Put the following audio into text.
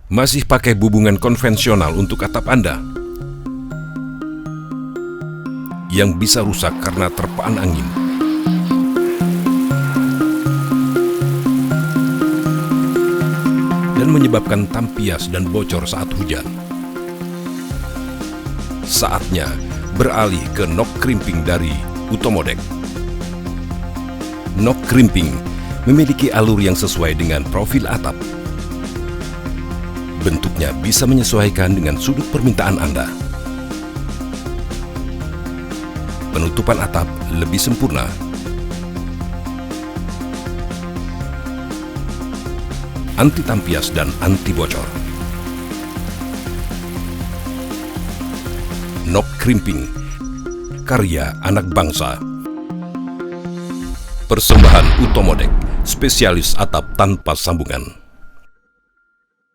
Masih pakai hubungan konvensional untuk atap Anda yang bisa rusak karena terpaan angin. Dan menyebabkan tampias dan bocor saat hujan. Saatnya beralih ke nok crimping dari Utomodek. Nok crimping memiliki alur yang sesuai dengan profil atap. Bentuknya bisa menyesuaikan dengan sudut permintaan Anda. Penutupan atap lebih sempurna. Anti tampias dan anti bocor. Nok crimping, karya anak bangsa. Persembahan Utomodek, spesialis atap tanpa sambungan.